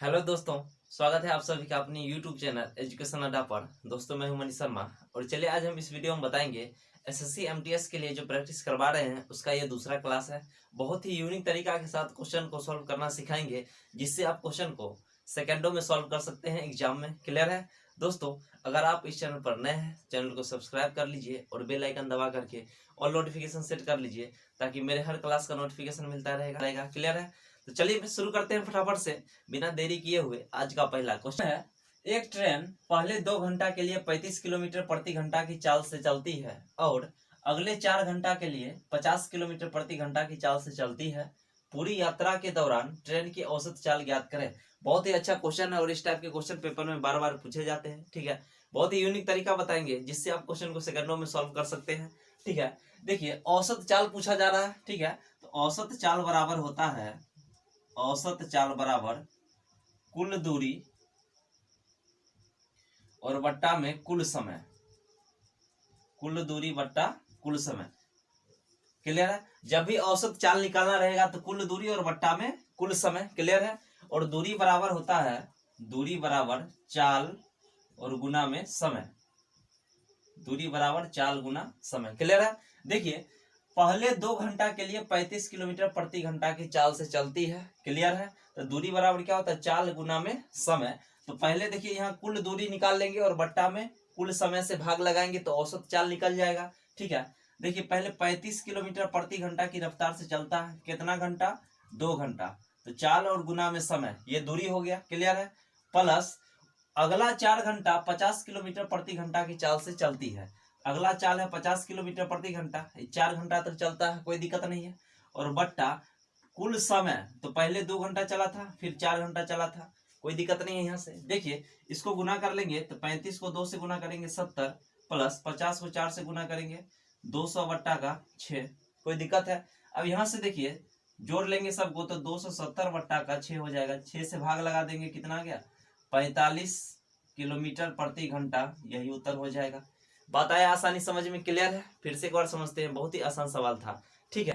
Hello दोस्तों, स्वागत है आप सभी का अपने YouTube चैनल एजुकेशन अड्डा पर। दोस्तों मैं हूं मनीष शर्मा और चलिए आज हम इस वीडियो में बताएंगे एसएससी एमटीएस के लिए जो प्रैक्टिस करवा रहे हैं उसका ये दूसरा क्लास है। बहुत ही यूनिक तरीका के साथ क्वेश्चन को सॉल्व करना सिखाएंगे, जिससे आप क्वेश्चन को सेकंडों में सॉल्व कर सकते हैं एग्जाम में। क्लियर है दोस्तों? अगर आप इस चैनल पर नए हैं, चैनल को सब्सक्राइब कर लीजिए और बेल आइकन दबा करके ऑल नोटिफिकेशन सेट कर लीजिए, ताकि मेरे हर क्लास का नोटिफिकेशन मिलता रहेगा। क्लियर है? तो चलिए शुरू करते हैं फटाफट से बिना देरी किए हुए। आज का पहला क्वेश्चन है, एक ट्रेन पहले 2 घंटा के लिए 35 किलोमीटर प्रति घंटा की चाल से चलती है और अगले 4 घंटा के लिए 50 किलोमीटर प्रति घंटा की चाल से चलती है। पूरी यात्रा के दौरान ट्रेन की औसत चाल ज्ञात करें। बहुत ही अच्छा क्वेश्चन है और इस टाइप के क्वेश्चन पेपर में बार बार पूछे जाते हैं। ठीक है, बहुत ही यूनिक तरीका बताएंगे जिससे आप क्वेश्चन को सेकंडों में सॉल्व कर सकते हैं। ठीक है, देखिए औसत चाल पूछा जा रहा है। ठीक है, तो औसत चाल बराबर होता है, औसत चाल बराबर कुल दूरी और बट्टा में कुल समय, कुल दूरी बट्टा कुल समय। क्लियर है? जब भी औसत चाल निकालना रहेगा तो कुल दूरी और बट्टा में कुल समय। क्लियर है? और दूरी बराबर होता है, दूरी बराबर चाल और गुना में समय, दूरी बराबर चाल गुना समय। क्लियर है? देखिए पहले 2 घंटा के लिए 35 किलोमीटर प्रति घंटा की चाल से चलती है। क्लियर है? तो दूरी बराबर क्या होता है? चाल गुना में समय। तो पहले देखिए यहाँ कुल दूरी निकाल लेंगे और बट्टा में कुल समय से भाग लगाएंगे तो औसत चाल निकल जाएगा। ठीक है, देखिए पहले 35 किलोमीटर प्रति घंटा की रफ्तार से चलता है, कितना घंटा? 2 घंटा। तो चाल और गुना में समय, ये दूरी हो गया। क्लियर है? प्लस अगला 4 घंटा 50 किलोमीटर प्रति घंटा की चाल से चलती है। अगला चाल है 50 किलोमीटर प्रति घंटा, 4 घंटा तक चलता है, कोई दिक्कत नहीं है। और बट्टा कुल समय, तो पहले 2 घंटा चला था, फिर 4 घंटा चला था, कोई दिक्कत नहीं है। यहाँ से देखिए इसको गुना कर लेंगे तो 35 को 2 से गुना करेंगे 70, प्लस 50 को 4 से गुना करेंगे 200 बट्टा का 6, कोई दिक्कत है? अब यहाँ से देखिए जोड़ लेंगे सबको तो 270 बट्टा का 6 हो जाएगा। 6 से भाग लगा देंगे, कितना गया? 45 किलोमीटर प्रति घंटा, यही उत्तर हो जाएगा। बात आया आसानी समझ में? क्लियर है? फिर से एक बार समझते हैं, बहुत ही आसान सवाल था। ठीक है,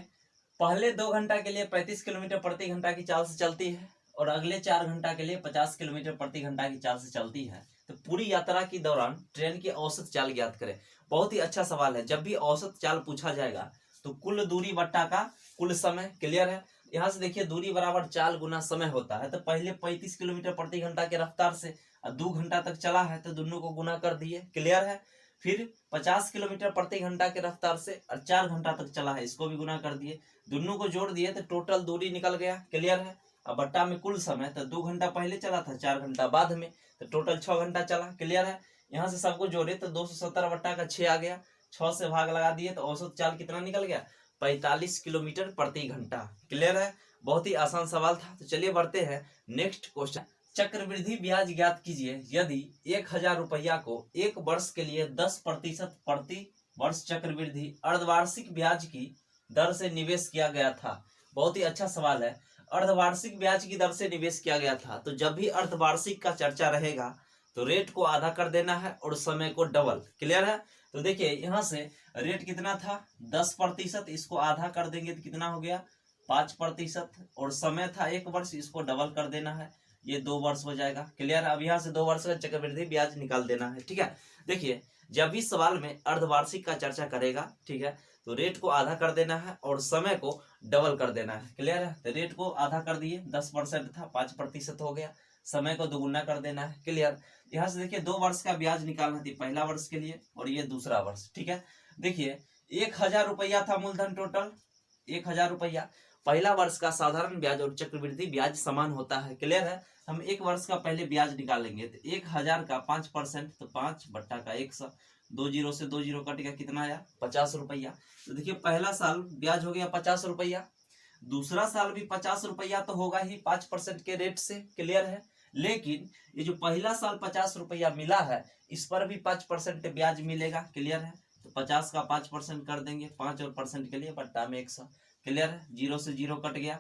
पहले 2 घंटा के लिए 35 किलोमीटर प्रति घंटा की चाल से चलती है और अगले 4 घंटा के लिए 50 किलोमीटर प्रति घंटा की चाल से चलती है। तो पूरी यात्रा के दौरान ट्रेन की औसत चाल ज्ञात करें। बहुत ही अच्छा सवाल है। जब भी औसत चाल पूछा जाएगा तो कुल दूरी बट्टा का कुल समय। क्लियर है? यहाँ से देखिए दूरी बराबर चाल गुना समय होता है। तो पहले 35 किलोमीटर प्रति घंटा की रफ्तार से 2 घंटा तक चला है तो दोनों को गुना कर दिए। क्लियर है? फिर 50 किलोमीटर प्रति घंटा की रफ्तार से और 4 घंटा तक चला है, इसको भी गुना कर दिए, दोनों को जोड़ दिए तो टोटल दूरी निकल गया। क्लियर है? अब बट्टा में कुल समय, तो 2 घंटा पहले चला था, 4 घंटा बाद में, तो टोटल 6 घंटा चला। क्लियर है? यहाँ से सबको जोड़े तो 270 बट्टा का 6 आ गया, 6 से भाग लगा दिए तो औसत चाल कितना निकल गया? 45 किलोमीटर प्रति घंटा। क्लियर है? बहुत ही आसान सवाल था। तो चलिए बढ़ते हैं नेक्स्ट क्वेश्चन। चक्रवृद्धि ब्याज ज्ञात कीजिए। यदि 1000 रुपया को 1 वर्ष के लिए 10% प्रति वर्ष चक्रवृद्धि अर्धवार्षिक ब्याज की दर से निवेश किया गया था। बहुत ही अच्छा सवाल है। अर्धवार्षिक ब्याज की दर से निवेश किया गया था, तो जब भी अर्धवार्षिक का चर्चा रहेगा तो रेट को आधा कर देना है और समय को डबल। क्लियर है? तो देखिए यहाँ से रेट कितना था? 10%, इसको आधा कर देंगे तो कितना हो गया? 5%। और समय था 1 वर्ष, इसको डबल कर देना है, ये 2 वर्ष हो जाएगा। क्लियर? अब यहाँ से 2 वर्ष का चक्रवृद्धि ब्याज निकाल देना है। ठीक है, देखिए जब भी सवाल में अर्धवार्षिक का चर्चा करेगा, ठीक है, तो रेट को आधा कर देना है और समय को डबल कर देना है। क्लियर है? तो रेट को आधा कर दिए, 10% था, 5% हो गया, समय को दोगुना कर देना है। क्लियर? यहाँ से देखिए 2 वर्ष का ब्याज निकालना थी, पहला वर्ष के लिए और ये दूसरा वर्ष। ठीक है, देखिए 1000 रुपया था मूलधन, टोटल 1000 रुपया। पहला वर्ष का साधारण ब्याज और चक्रवृद्धि ब्याज समान होता है। क्लियर है? हम 1 वर्ष का पहले ब्याज निकालेंगे तो 1000 का 5%, तो 5 बट्टा का 100, 2 जीरो से 2 जीरो कट गया, कितना आया? 50 रुपया। तो देखिए पहला साल ब्याज हो गया 50 रुपया, दूसरा साल भी 50 रुपया तो होगा ही 5% के रेट से। क्लियर है? लेकिन ये जो पहला साल 50 रुपया मिला है, इस पर भी 5% ब्याज मिलेगा। क्लियर है? तो 50 का 5% कर देंगे, 5 और परसेंट के लिए बट्टा में 100। क्लियर है? 0 से 0 कट गया,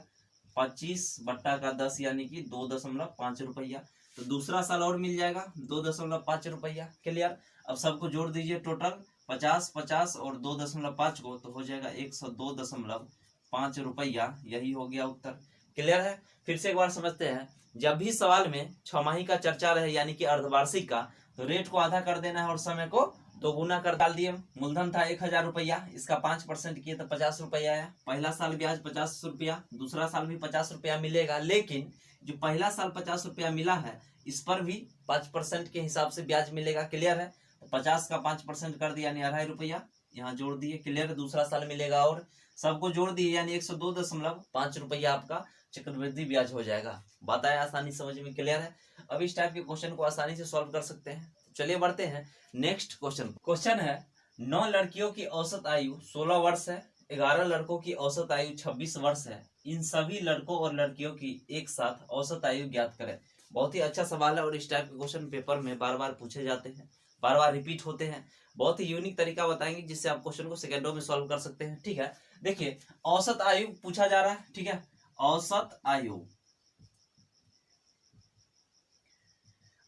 25 बट्टा का 10 यानी कि 2.5 रुपया। तो दूसरा साल और मिल जाएगा 2.5 रुपया। क्लियर? अब सबको जोड़ दीजिए, टोटल 50 50 और 2.5 को, तो हो जाएगा 102.5 रुपया, यही हो गया उत्तर। क्लियर है। फिर से एक बार समझते हैं, जब भी सवाल में छमाही का चर्चा रहे यानी कि अर्धवार्षिक का, तो रेट को आधा कर देना है और समय को दोगुना कर डाल दिए। मूलधन था 1000 रुपया, इसका 5% किए तो 50 रुपया आया। पहला साल ब्याज 50 रुपया, दूसरा साल भी 50 रुपया मिलेगा, लेकिन जो पहला साल 50 रुपया मिला है इस पर भी 5% के हिसाब से ब्याज मिलेगा। क्लियर है। तो 50 का 5% कर दिया यानी 2.5 रुपया यहाँ जोड़ दिए। क्लियर है। दूसरा साल मिलेगा और सबको जोड़ दिए यानी 102.5 रुपया आपका चक्रवृद्धि ब्याज हो जाएगा। बात आया आसानी समझ में। क्लियर है। अब इस टाइप के क्वेश्चन को आसानी से सॉल्व कर सकते हैं। चलिए बढ़ते हैं नेक्स्ट क्वेश्चन। क्वेश्चन है 9 लड़कियों की औसत आयु 16 वर्ष है, 11 लड़कों की औसत आयु 26 वर्ष है। इन सभी लड़कों और लड़कियों की एक साथ औसत आयु ज्ञात करें। बहुत ही अच्छा सवाल है और इस टाइप के क्वेश्चन पेपर में बार बार पूछे जाते हैं, बार बार रिपीट होते हैं। बहुत ही यूनिक तरीका बताएंगे जिससे आप क्वेश्चन को सेकंडों में सॉल्व कर सकते हैं। ठीक है। देखिए औसत आयु पूछा जा रहा है। ठीक है। औसत आयु,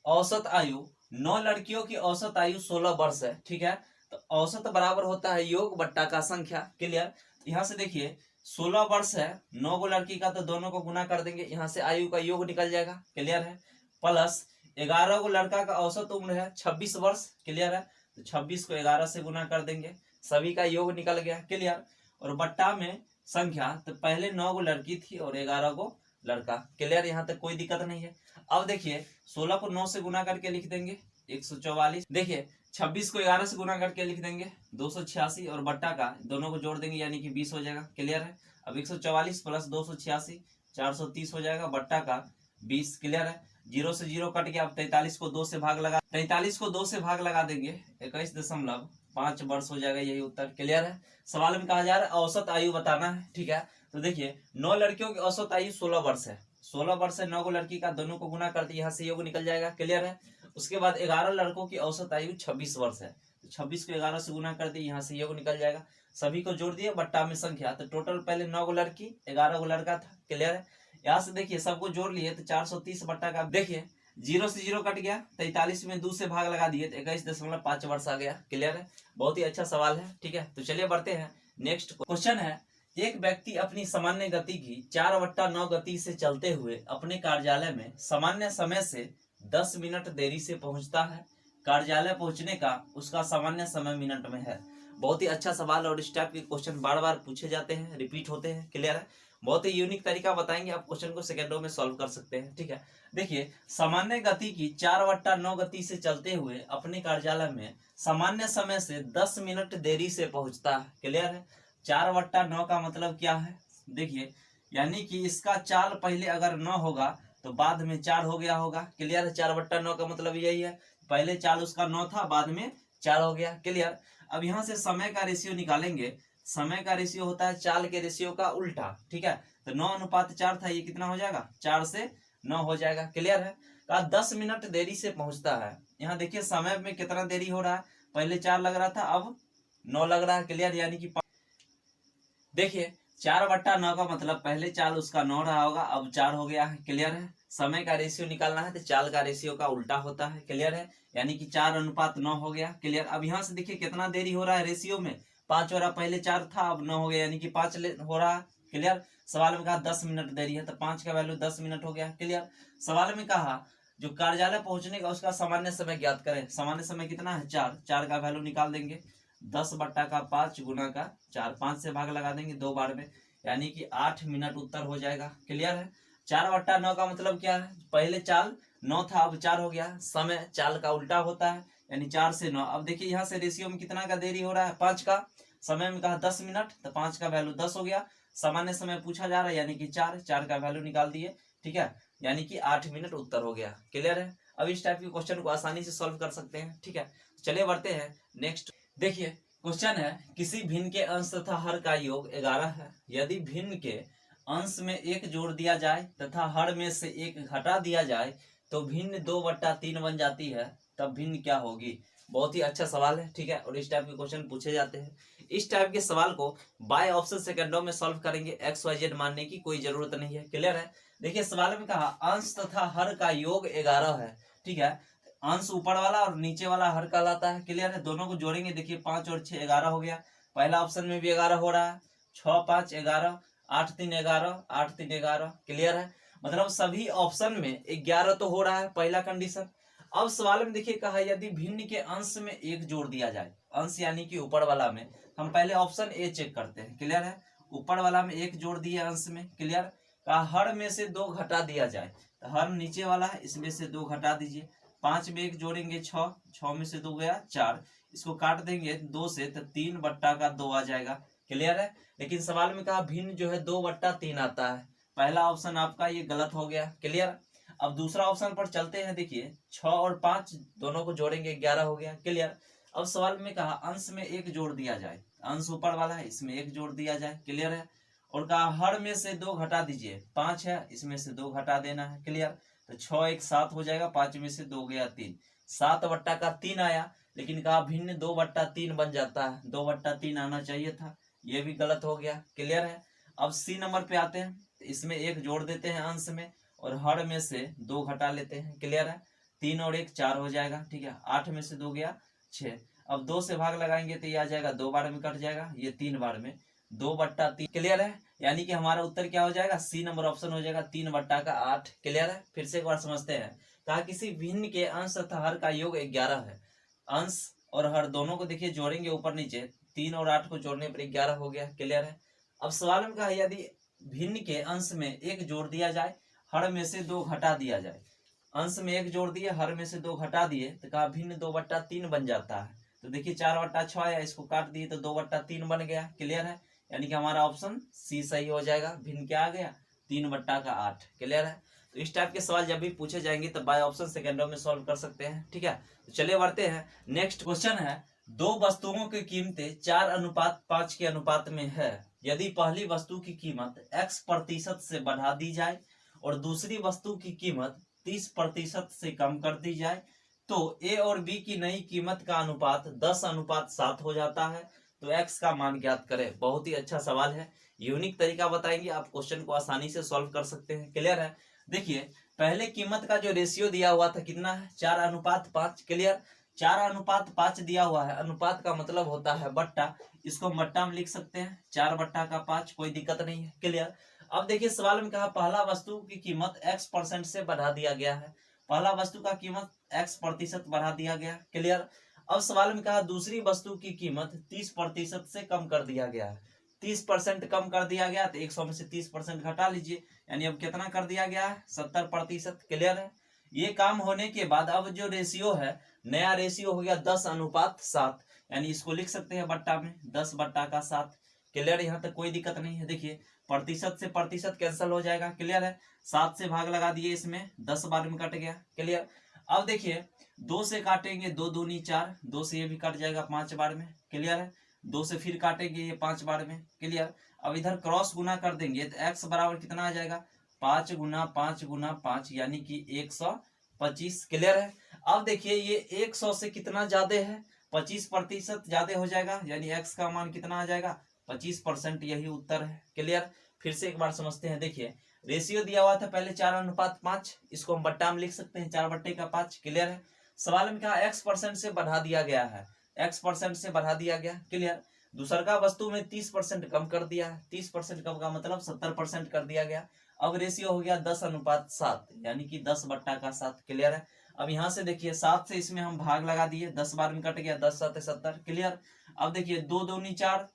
औसत आयु 9 लड़कियों की औसत आयु 16 वर्ष है। ठीक है। तो औसत बराबर होता है योग बट्टा का संख्या। क्लियर। यहां से देखिए 16 वर्ष है, 9 गो लड़की का तो दोनों को गुना कर देंगे, यहाँ से आयु का योग निकल जाएगा। क्लियर है। प्लस 11 गो लड़का का औसत उम्र है 26 वर्ष। क्लियर है। तो 26 को 11 से गुना कर देंगे, सभी का योग निकल गया। क्लियर। और बट्टा में संख्या, तो पहले 9 गो लड़की थी और 11 गो लड़का। क्लियर। यहाँ तक कोई दिक्कत नहीं है। अब देखिए 16 को 9 से गुना करके लिख देंगे 144। देखिए 26 को 11 से गुना करके लिख देंगे 286 और बट्टा का दोनों को जोड़ देंगे यानी कि 20 हो जाएगा। क्लियर है। अब 144 प्लस 286 430 हो जाएगा, बट्टा का 20। क्लियर है। 0 से 0 कट गया। अब 43 को 2 से भाग लगा, 43 को 2 से भाग लगा देंगे 21.5 वर्ष हो जाएगा। यही उत्तर। क्लियर है। सवाल में कहा जा रहा है औसत आयु बताना है। ठीक है। तो देखिए 9 लड़कियों की औसत आयु 16 वर्ष है। 16 वर्ष है, 9 को लड़की का, दोनों को गुना करते यहाँ से योग निकल जाएगा। क्लियर है। उसके बाद 11 लड़कों की औसत आयु 26 वर्ष है, तो 26 को 11 से गुना कर दिए, यहाँ से योग निकल जाएगा। सभी को जोड़ दिए, बट्टा में संख्या, तो टोटल पहले 9 गो लड़की 11 गो लड़का था। क्लियर है। यहाँ से देखिए सबको जोड़ लिए तो 430 बट्टा का, देखिए 0 से 0 कट गया, 43 में 2 से भाग लगा दिए तो 21.5 वर्ष आ गया। क्लियर है। बहुत ही अच्छा सवाल है। ठीक है। तो चलिए बढ़ते हैं नेक्स्ट क्वेश्चन है। एक व्यक्ति अपनी सामान्य गति की 4/9 गति से चलते हुए अपने कार्यालय में सामान्य समय से 10 मिनट देरी से पहुंचता है। कार्यालय पहुंचने का उसका सामान्य समय मिनट में है। बहुत ही अच्छा सवाल और इस टाइप के क्वेश्चन बार बार पूछे जाते हैं, रिपीट होते हैं। क्लियर है। बहुत ही यूनिक तरीका बताएंगे, आप क्वेश्चन को सेकंडों में सॉल्व कर सकते हैं। ठीक है। देखिए सामान्य गति की 4/9 गति से चलते हुए अपने कार्यालय में सामान्य समय से 10 मिनट देरी से पहुंचता है। क्लियर है। 4/9 का मतलब क्या है, देखिए यानी कि इसका चाल पहले अगर 9 होगा तो बाद में 4 हो गया होगा। क्लियर है। 4/9 का मतलब यही है, पहले चाल उसका 9 था, बाद में 4 हो गया। क्लियर। अब यहाँ से समय का रेशियो निकालेंगे। समय का रेशियो होता है चाल के रेशियो का उल्टा। ठीक है। तो 9:4 था, ये कितना हो जाएगा, 4 से 9 हो जाएगा। क्लियर है। कहा 10 मिनट देरी से पहुंचता है। यहाँ देखिए समय में कितना देरी हो रहा है, पहले 4 लग रहा था, अब 9 लग रहा है। क्लियर। यानी कि देखिए 4/9 का मतलब पहले चाल उसका 9 रहा होगा, अब 4 हो गया है। क्लियर है। समय का रेशियो निकालना है तो चाल का रेशियो का उल्टा होता है। क्लियर है। यानी कि 4:9 हो गया। क्लियर। अब यहाँ से देखिए कितना देरी हो रहा है रेशियो में, 5 हो रहा, पहले 4 था अब 9 हो गया, यानी कि 5 हो रहा है। क्लियर। सवाल में कहा 10 मिनट देरी है तो 5 का वैल्यू 10 मिनट हो गया। क्लियर। सवाल में कहा जो कार्यालय पहुंचने का उसका सामान्य समय ज्ञात करें। सामान्य समय कितना है, 4 का वैल्यू निकाल देंगे, 10/5 गुना का 4, 5 से भाग लगा देंगे 2 बार में, यानी कि 8 मिनट उत्तर हो जाएगा। क्लियर है। 4/9 का मतलब क्या है, पहले चाल 9 था अब 4 हो गया। समय चाल का उल्टा होता है यानी 4 से 9। अब देखिए यहाँ से रेशियो में कितना का देरी हो रहा है, 5 का। समय में कहा 10 मिनट तो 5 का वैल्यू 10 हो गया। सामान्य समय पूछा जा रहा है यानी कि 4 का वैल्यू निकाल दिए। ठीक है। यानी कि 8 मिनट उत्तर हो गया। क्लियर है। अब इस टाइप के क्वेश्चन को आसानी से सॉल्व कर सकते हैं। ठीक है। चलिए बढ़ते हैं नेक्स्ट। देखिए क्वेश्चन है किसी भिन्न के अंश तथा हर का योग 11 है। यदि भिन्न के अंश में 1 जोड़ दिया जाए तथा हर में से 1 घटा दिया जाए तो भिन्न 2/3 बन जाती है, तब भिन्न क्या होगी। बहुत ही अच्छा सवाल है। ठीक है। और इस टाइप के क्वेश्चन पूछे जाते हैं। इस टाइप के सवाल को बाय ऑप्शन सेकंडों में सॉल्व करेंगे, XYZ मानने की कोई जरूरत नहीं है। क्लियर है। देखिए सवाल में कहा अंश तथा हर का योग 11 है। ठीक है। अंश ऊपर वाला और नीचे वाला हर कहलाता है। क्लियर है। दोनों को जोड़ेंगे, देखिए 5 और 6 11 हो गया। पहला ऑप्शन में भी 11 हो रहा है, 6, 5, 11। 8 3 11, 8 3 11, क्लियर है। मतलब सभी ऑप्शन में 11 तो हो रहा है, पहला कंडीशन। अब सवाल में देखिए कहा यदि भिन्न के अंश में 1 जोड़ दिया जाए, अंश यानी कि ऊपर वाला में, हम पहले ऑप्शन ए चेक करते हैं, क्लियर है। ऊपर वाला में 1 जोड़ दिए अंश में, क्लियर। कहा हर में से 2 घटा दिया जाए, तो हर नीचे वाला है इसमें से 2 घटा दीजिए। 5 में 1 जोड़ेंगे 6, 6 में से 2 गया 4, इसको काट देंगे 2 से तो 3/2 आ जाएगा, क्लियर है। लेकिन सवाल में कहा भिन्न जो है 2/3 आता है, पहला ऑप्शन आपका ये गलत हो गया, क्लियर। अब दूसरा ऑप्शन पर चलते हैं, देखिए 6 और 5 दोनों को जोड़ेंगे 11 हो गया, क्लियर। अब सवाल में कहा अंश में 1 जोड़ दिया जाए, अंश ऊपर वाला है इसमें 1 जोड़ दिया जाए, क्लियर है। और कहा हर में से 2 घटा दीजिए, 5 है इसमें से 2 घटा देना है, क्लियर। तो 6 1 7 हो जाएगा, 5 में से 2 गया 3, 7/3 आया। लेकिन कहा भिन्न 2/3 बन जाता है, 2/3 आना चाहिए था, ये भी गलत हो गया, क्लियर है। अब सी नंबर पे आते हैं, इसमें 1 जोड़ देते हैं अंश में और हर में से 2 घटा लेते हैं, क्लियर है। 3 और 1 4 हो जाएगा, ठीक है। 8 में से 2 गया 6। अब 2 से भाग लगाएंगे तो ये आ जाएगा, 2 बार में कट जाएगा, ये 3 बार में, 2/3, क्लियर है। यानी कि हमारा उत्तर क्या हो जाएगा, सी नंबर ऑप्शन हो जाएगा, 3/8, क्लियर है। फिर से एक बार समझते हैं। कहा किसी भिन्न के अंश तथा हर का योग 11 है, अंश और हर दोनों को देखिए जोड़ेंगे ऊपर नीचे, 3 और 8 को जोड़ने पर 11 हो गया, क्लियर है। अब सवाल में कहा यदि भिन्न के अंश में 1 जोड़ दिया जाए, हर में से 2 घटा दिया जाए, अंश में 1 जोड़ दिए, हर में से 2 घटा दिए, तो कहा भिन्न 2/3 बन जाता है। तो देखिए 4/6 आया, इसको काट दिए तो 2/3 बन गया, क्लियर है। यानी कि हमारा ऑप्शन सी सही हो जाएगा, भिन्न क्या आ गया, 3/8, क्लियर है। तो इस टाइप के सवाल जब भी पूछे जाएंगे तो बाय ऑप्शन सेकेंडों में सॉल्व कर सकते हैं, ठीक है। तो चलिए बढ़ते हैं। नेक्स्ट क्वेश्चन है, 2 वस्तुओं की कीमतें 4:5 के अनुपात में है। यदि पहली वस्तु की कीमत x% से बढ़ा दी जाए और दूसरी वस्तु की कीमत 30% से कम कर दी जाए, तो ए और बी की नई कीमत का अनुपात 10:7 हो जाता है। तो x का मान ज्ञात करें। बहुत ही अच्छा सवाल है, यूनिक तरीका बताएंगे, आप क्वेश्चन को आसानी से सॉल्व कर सकते हैं, क्लियर है। देखिए पहले कीमत का जो रेशियो दिया हुआ था कितना है, 4:5, क्लियर। 4:5 दिया हुआ है, अनुपात का मतलब होता है बट्टा, इसको हम बट्टा में लिख सकते हैं, 4/5, कोई दिक्कत नहीं है, क्लियर। अब देखिए सवाल में कहा पहला वस्तु की कीमत x% से बढ़ा दिया गया है, पहला वस्तु का कीमत x% बढ़ा दिया गया, क्लियर। अब सवाल में कहा दूसरी वस्तु की कीमत 30% से कम कर दिया गया है, 30% कम कर दिया गया, तो 100 में से 30% घटा लीजिए, यानी अब कितना कर दिया गया है, 70%, क्लियर है। ये काम होने के बाद अब जो रेशियो है, नया रेशियो हो गया 10:7, यानी इसको लिख सकते हैं बट्टा में, 10/7, क्लियर। यहाँ तक कोई दिक्कत नहीं है। देखिए प्रतिशत से प्रतिशत कैंसिल हो जाएगा, क्लियर है। 7 से भाग लगा दिए, इसमें 10 बार में कट गया, क्लियर। अब देखिए 2 से काटेंगे, 2 दूनी 4, 2 से ये भी कट जाएगा 5 बार में, क्लियर है। 2 से फिर काटेंगे ये 5 बार में, क्लियर। अब इधर क्रॉस गुना कर देंगे तो x बराबर कितना आ जाएगा, 5 गुना 5 गुना 5, यानी कि 125, क्लियर है। अब देखिए ये 100 से कितना ज्यादा है, 25% ज्यादा हो जाएगा, यानी x का मान कितना आ जाएगा, 25%, यही उत्तर है, क्लियर। फिर से एक बार समझते हैं। देखिए रेशियो दिया हुआ था पहले 4:5, इसको हम बट्टा में लिख सकते हैं, 4/5, क्लियर है। सवाल में कहा x% से बढ़ा दिया गया है, x% से बढ़ा दिया गया, क्लियर। दूसर का वस्तु में 30% कम कर दिया है, 30% कम का मतलब 70% कर दिया गया। अब रेशियो हो गया 10:7, यानी कि 10/7, क्लियर है। अब यहाँ से देखिए 7 से इसमें हम भाग लगा दिए, 10 बार में कट गया, 10×7 = 70, क्लियर। अब देखिए 2 दूनी 4,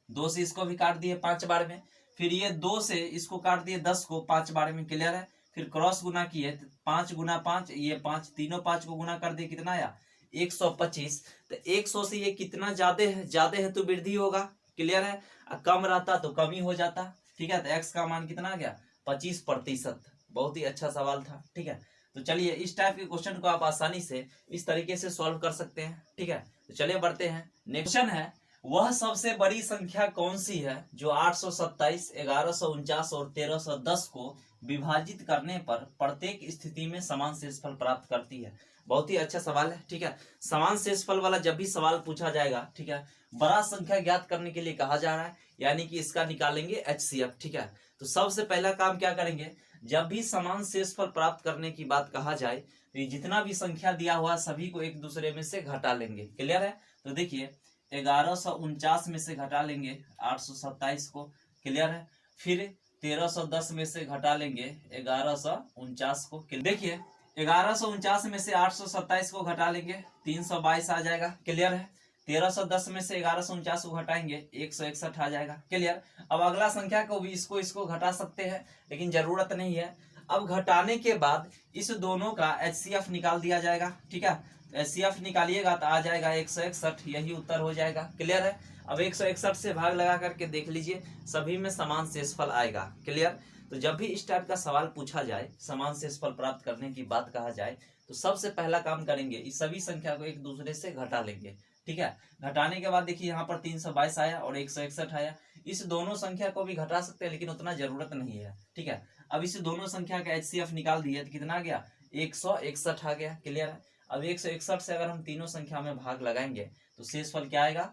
2 से इसको भी काट दिए 5 बार में, फिर ये 2 से इसको काट दिए 10 को 5 बार में, क्लियर है। फिर क्रॉस गुना किए 5 गुना 5, ये 5, तीनों 5 को गुना कर दिए, कितना आया 125। तो 100 से ये कितना ज्यादा है तो वृद्धि होगा, क्लियर है। कम रहता तो कमी हो जाता, ठीक है। तो x का मान कितना आ गया, 25%। बहुत ही अच्छा सवाल था, ठीक है। तो चलिए इस टाइप के क्वेश्चन को आप आसानी से इस तरीके से सॉल्व कर सकते हैं, ठीक है। तो चलिए बढ़ते हैं। नेक्स्ट क्वेश्चन है, वह सबसे बड़ी संख्या कौन सी है जो 827, 1149 और 1310 को विभाजित करने पर प्रत्येक स्थिति में समान शेषफल प्राप्त करती है। बहुत ही अच्छा सवाल है, ठीक है। समान शेषफल वाला जब भी सवाल पूछा जाएगा, ठीक है, बड़ा संख्या ज्ञात करने के लिए कहा जा रहा है, यानी कि इसका निकालेंगे HCF, ठीक है। तो सबसे पहला काम क्या करेंगे, जब भी समान शेषफल प्राप्त करने की बात कहा जाए तो जितना भी संख्या दिया हुआ सभी को एक दूसरे में से घटा लेंगे, क्लियर है। तो देखिए 1149 में से घटा लेंगे 827 को, क्लियर है। फिर 1310 में से घटा लेंगे 1149 को। देखिए 1149 में से 827 को घटा लेंगे 322 आ जाएगा। क्लियर है। 1310 में से 1149 को घटाएंगे 161 आ जाएगा। क्लियर। अब अगला संख्या को भी इसको घटा सकते हैं, लेकिन जरूरत नहीं है। अब घटाने के बाद इस दोनों का HCF निकाल दिया जाएगा। ठीक है। HCF निकालिएगा तो आ जाएगा 161, यही उत्तर हो जाएगा। क्लियर है। अब 161 से भाग लगा करके देख लीजिए, सभी में समान शेषफल आएगा। क्लियर। तो जब भी इस टाइप का सवाल पूछा जाए, समान शेषफल प्राप्त करने की बात कहा जाए, तो सबसे पहला काम करेंगे इस सभी संख्या को एक दूसरे से घटा लेंगे। ठीक है। घटाने के बाद देखिए यहाँ पर 322 आया और 161 आया। इस दोनों संख्या को भी घटा सकते हैं, लेकिन उतना जरूरत नहीं है। ठीक है। अब इस दोनों संख्या का HCF निकाल दिए तो कितना आ गया, 161 आ गया। क्लियर है। अब 161 से अगर हम तीनों संख्या में भाग लगाएंगे तो शेषफल क्या आएगा,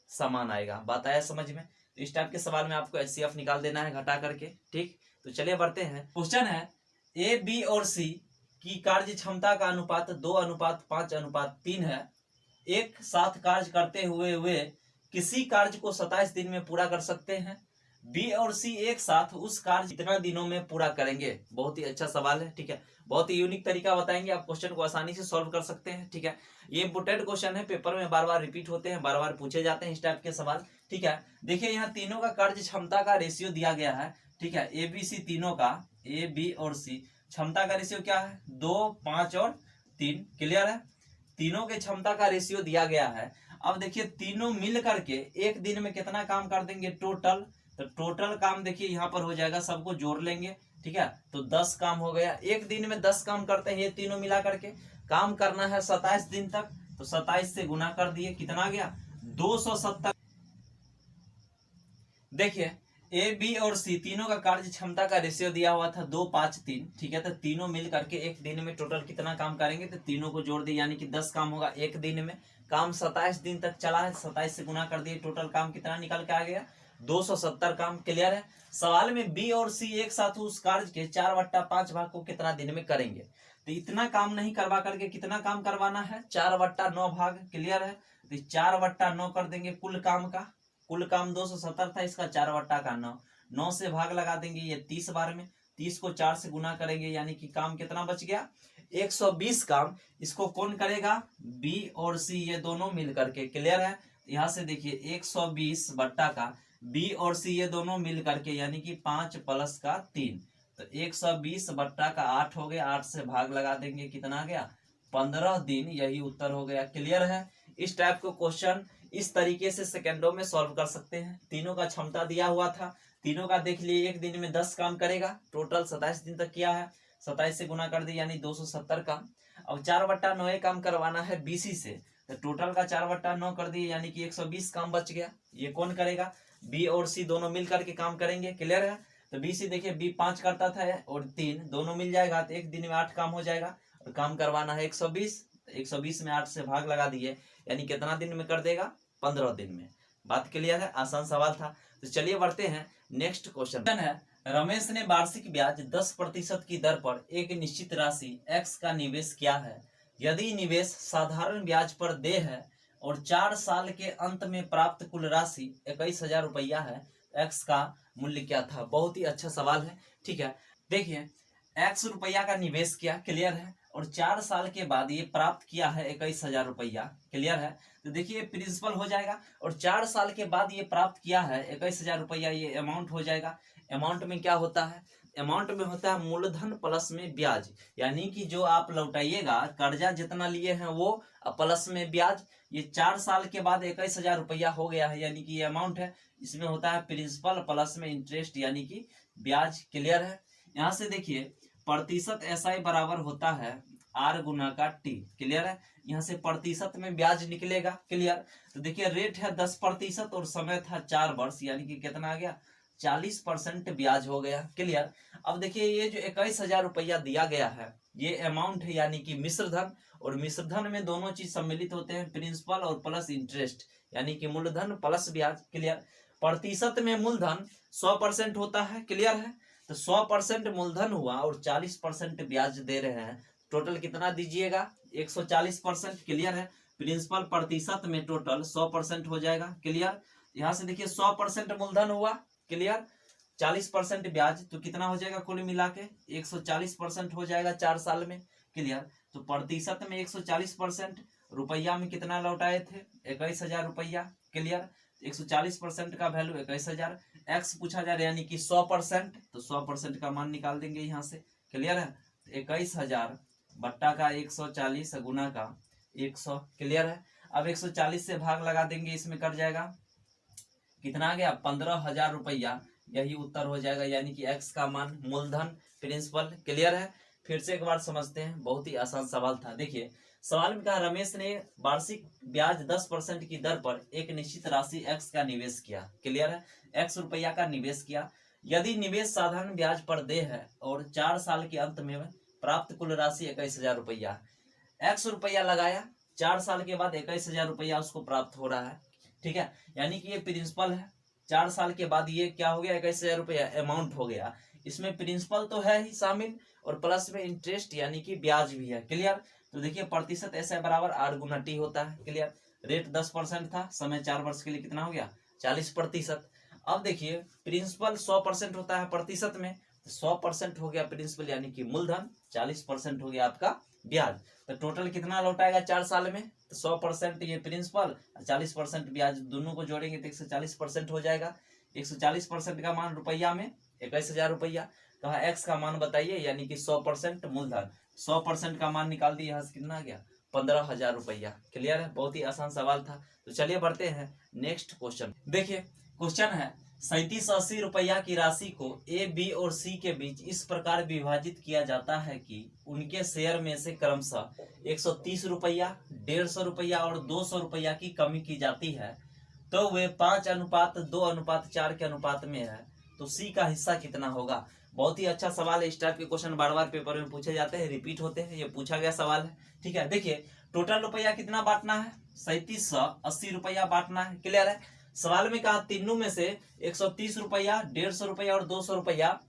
समान आएगा। बात आया समझ में। तो इस टाइप के सवाल में आपको HCF निकाल देना है घटा करके। ठीक। तो चलिए बढ़ते हैं। क्वेश्चन है A, B और C की कार्य क्षमता का अनुपात 2:5:3 है। एक साथ कार्य करते हुए वे किसी कार्य को 27 दिन में पूरा कर सकते हैं। बी और सी एक साथ उस कार्य कितना दिनों में पूरा करेंगे। बहुत ही अच्छा सवाल है। ठीक है। बहुत ही यूनिक तरीका बताएंगे, आप क्वेश्चन को आसानी से सॉल्व कर सकते हैं। ठीक है। ये इंपोर्टेंट क्वेश्चन है, पेपर में बार बार रिपीट होते हैं, बार बार पूछे जाते हैं इस टाइप के सवाल। ठीक है। देखिए यहाँ तीनों का कार्य क्षमता का रेशियो दिया गया है। ठीक है। ABC तीनों का, A, B और C क्षमता का रेशियो क्या है, 2, 5 और 3। क्लियर है। तीनों के क्षमता का रेशियो दिया गया है। अब देखिए तीनों मिल करके एक दिन में कितना काम कर देंगे टोटल, तो टोटल काम देखिए यहाँ पर हो जाएगा, सबको जोड़ लेंगे। ठीक है। तो 10 काम हो गया। एक दिन में 10 काम करते हैं ये तीनों मिला करके। काम करना है 27 दिन तक, तो 27 से गुना कर दिए, कितना गया, 270। देखिए A, B और C तीनों का कार्य क्षमता का रेशियो दिया हुआ था 2, 5, 3। ठीक है। तो तीनों मिल करके एक दिन में टोटल कितना काम करेंगे, तो तीनों को जोड़ दिए, यानी कि 10 काम होगा एक दिन में। काम 27 दिन तक चला है, 27 से गुना कर दिए, टोटल काम कितना निकल के आ गया, 270 काम। क्लियर है। सवाल में B और C एक साथ उस कार्य के 4/5 भाग को कितना दिन में करेंगे। तो इतना काम नहीं करवा करके कितना काम करवाना है, 4/9 भाग। क्लियर है। तो 4/9 कर देंगे कुल काम का। कुल काम 270 था, इसका 4/9, 9 से भाग लगा देंगे, ये 30 बार में। 30 को 4 से गुना करेंगे, यानी कि काम कितना बच गया, 120 काम। इसको कौन करेगा, B और C ये दोनों मिल करके। क्लियर है। यहाँ से देखिए 120 बट्टा का B और C ये दोनों मिल करके, यानी कि 5 + 3, तो 120 बट्टा का 8 हो गया। 8 से भाग लगा देंगे, कितना गया, 15 दिन, यही उत्तर हो गया। क्लियर है। इस टाइप को क्वेश्चन इस तरीके से सेकंडों में सॉल्व कर सकते हैं। तीनों का क्षमता दिया हुआ था, तीनों का देख लिए एक दिन में 10 काम करेगा, टोटल 27 दिन तक किया है, 27 से गुना कर दिया, यानी 270 काम। अब 4/9 काम करवाना है BC से, तो टोटल का 4/9 कर दिए, यानी कि 120 काम बच गया। ये कौन करेगा, B और C दोनों मिल करके काम करेंगे। क्लियर है। तो BC देखिए B 5 करता था और 3 दोनों मिल जाएगा, तो एक दिन में 8 काम हो जाएगा, और काम करवाना है 120। 120 में 8 से भाग लगा दिए, यानी कितना दिन में कर देगा, 15 दिन में। बात क्लियर है। आसान सवाल था। तो चलिए बढ़ते हैं नेक्स्ट क्वेश्चन है। रमेश ने वार्षिक ब्याज 10% की दर पर एक निश्चित राशि X का निवेश किया है। यदि निवेश साधारण ब्याज पर देय है और 4 साल के अंत में प्राप्त कुल राशि 21,000 रुपया है, X का मूल्य क्या था। बहुत ही अच्छा सवाल है। ठीक है। देखिए X रुपया का निवेश किया। क्लियर है। और 4 साल के बाद ये प्राप्त किया है 21,000 रुपया। क्लियर है। तो देखिए प्रिंसिपल हो जाएगा, और 4 साल के बाद ये प्राप्त किया है 21,000 रुपया, ये अमाउंट हो जाएगा। अमाउंट में क्या होता है, अमाउंट में होता है मूलधन प्लस में ब्याज, यानी कि जो आप लौटाइएगा कर्जा जितना लिए हैं वो प्लस में ब्याज। ये 4 साल के बाद 21,000 रुपया हो गया है, यानी कि ये अमाउंट है। इसमें होता है प्रिंसिपल प्लस में इंटरेस्ट, यानी कि ब्याज। क्लियर है। यहाँ से देखिए प्रतिशत SI बराबर होता है R गुना का T। क्लियर है। यहाँ से प्रतिशत में ब्याज निकलेगा। क्लियर। तो देखिए रेट है 10% और समय था 4 वर्ष, यानी कि कितना आ गया, 40% ब्याज हो गया। क्लियर। अब देखिए ये जो 21,000 रुपया दिया गया है ये अमाउंट है, यानी कि मिश्र धन, और मिश्र धन में दोनों चीज सम्मिलित होते हैं, प्रिंसिपल और प्लस इंटरेस्ट, यानी कि मूलधन प्लस ब्याज। क्लियर। प्रतिशत में मूलधन 100% होता है। क्लियर है। तो 100% मूलधन हुआ और 40% ब्याज दे रहे हैं, टोटल कितना दीजिएगा, 140%। क्लियर है। प्रिंसिपल प्रतिशत में टोटल 100% हो जाएगा। क्लियर। यहाँ से देखिए 100% मूलधन हुआ। क्लियर। 40% ब्याज, तो कितना हो जाएगा कुल मिला के 140% हो जाएगा 4 साल में। क्लियर। तो प्रतिशत में 140%, रुपया में कितना लौटाए थे 21,000 रुपया। क्लियर। 140% का वैल्यू 21,000, एक्स पूछा जा रहा है यानी कि 100%, तो 100% का मान निकाल देंगे यहाँ से। क्लियर है। 21,000 बट्टा का 140 गुना का 100। क्लियर है। अब 140 से भाग लगा देंगे, इसमें कट जाएगा, कितना आ गया 15,000 रुपया। यही उत्तर हो जाएगा, यानी कि एक्स का मान मूलधन प्रिंसिपल। क्लियर है। फिर से एक बार समझते हैं, बहुत ही आसान सवाल था। देखिए सवाल में कहा रमेश ने वार्षिक ब्याज 10% की दर पर एक निश्चित राशि एक्स का निवेश किया। क्लियर है। एक्स रुपया का निवेश किया। यदि निवेश साधारण ब्याज पर देय है और 4 साल के अंत में प्राप्त कुल राशि 21,000 रुपया। एक्स रुपया लगाया, 4 साल के बाद 21,000 रुपया उसको प्राप्त हो रहा है। ठीक है। यानी कि ये प्रिंसिपल है, 4 साल के बाद ये क्या हो गया 21,000 रुपया अमाउंट हो गया। इसमें प्रिंसिपल तो है ही शामिल और प्लस में इंटरेस्ट यानी कि ब्याज भी है। क्लियर। तो देखिए प्रतिशत ऐसा बराबर 8 गुना टी होता है। क्लियर। रेट 10% था, समय 4 वर्ष के लिए कितना हो गया 40%। अब देखिए प्रिंसिपल 100% होता है प्रतिशत में, 100% हो गया प्रिंसिपल यानी कि मूलधन, 40% हो गया आपका ब्याज। तो टोटल कितना लौटाएगा 4 साल में, तो 100% ये प्रिंसिपल 40% ब्याज, दोनों को जोड़ेंगे तो 140% हो जाएगा। 140% का मान रुपया में 21,000 रुपया। कहा एक्स का मान बताइए, यानी कि 100% मूलधन, 100% का मान निकाल दिया, यहाँ से कितना आ गया 15,000 रुपया। क्लियर है। बहुत ही आसान सवाल था। तो चलिए बढ़ते हैं नेक्स्ट क्वेश्चन। देखिए क्वेश्चन है 3780 रुपया की राशि को ए, बी और सी के बीच इस प्रकार विभाजित किया जाता है कि उनके शेयर में से क्रमशः 130 रुपया, 150 रुपया और 200 रुपया की कमी की जाती है, तो वे 5:2:4 के अनुपात में है। तो सी का हिस्सा कितना होगा। बहुत ही अच्छा सवाल है। इस टाइप के क्वेश्चन बार बार पेपर में पूछे जाते हैं, रिपीट होते हैं, ये पूछा गया सवाल है। ठीक है। देखिए टोटल रुपया कितना बांटना है 3780 रुपया बांटना है। क्लियर है। सवाल में कहा तीनों में से 130 रुपया, 150 रुपया और 200 रुपया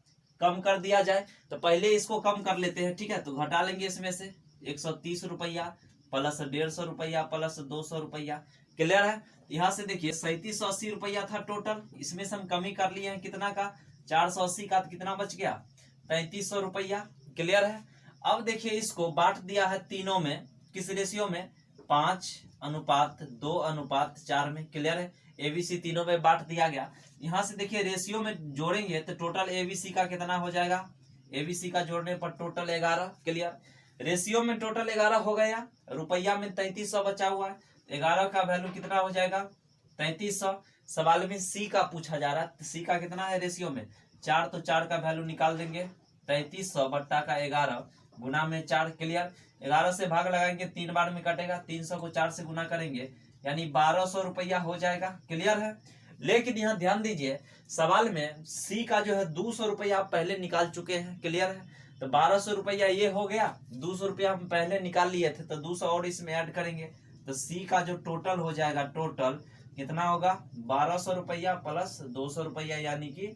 कम कर दिया जाए। तो पहले इसको कम कर लेते हैं। ठीक है। तो घटा लेंगे इसमें से 130 रुपया प्लस 150 रुपया प्लस 200 रुपया। क्लियर है। यहाँ से देखिए 3780 रुपया था टोटल, इसमें से हम कमी कर लिए हैं कितना का 480 का, तो कितना बच गया 3500 रुपया। क्लियर है। अब देखिए इसको बांट दिया है तीनों में, किस रेशियो में 5:2:4 में। क्लियर है। एबीसी तीनों में बांट दिया गया। यहाँ से देखिए रेशियो में जोड़ेंगे तो टोटल एबीसी का कितना हो जाएगा, एबीसी का जोड़ने पर टोटल 11। क्लियर। रेशियो में टोटल 11 हो गया, रुपया में 3300 बचा हुआ है, 11 का वैल्यू कितना हो जाएगा 3300। सवाल में सी का पूछा जा रहा है, सी का कितना है रेशियो में 4, तो 4 का वैल्यू निकाल देंगे 3300 बट्टा का 11 गुना में 4। क्लियर। 11 से भाग लगाएंगे 3 बार में कटेगा, 300 को 4 से गुना करेंगे यानी 1200 रुपया हो जाएगा। क्लियर है। लेकिन यहाँ ध्यान दीजिए सवाल में सी का जो है 200 रुपया आप पहले निकाल चुके हैं। क्लियर है। तो 1200 रुपया ये हो गया, 200 रुपया हम पहले निकाल लिए थे, तो 200 और इसमें ऐड करेंगे, तो सी का जो टोटल हो जाएगा टोटल कितना होगा 1200 रुपया प्लस 200 रुपया यानी कि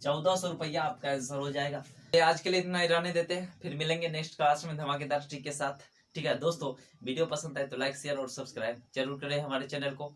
1400 रुपया आपका आंसर हो जाएगा। आज के लिए इतना ही रहने देते हैं, फिर मिलेंगे नेक्स्ट क्लास में धमाकेदार ट्रिक के साथ। ठीक है दोस्तों, वीडियो पसंद आए तो लाइक शेयर और सब्सक्राइब जरूर करें हमारे चैनल को।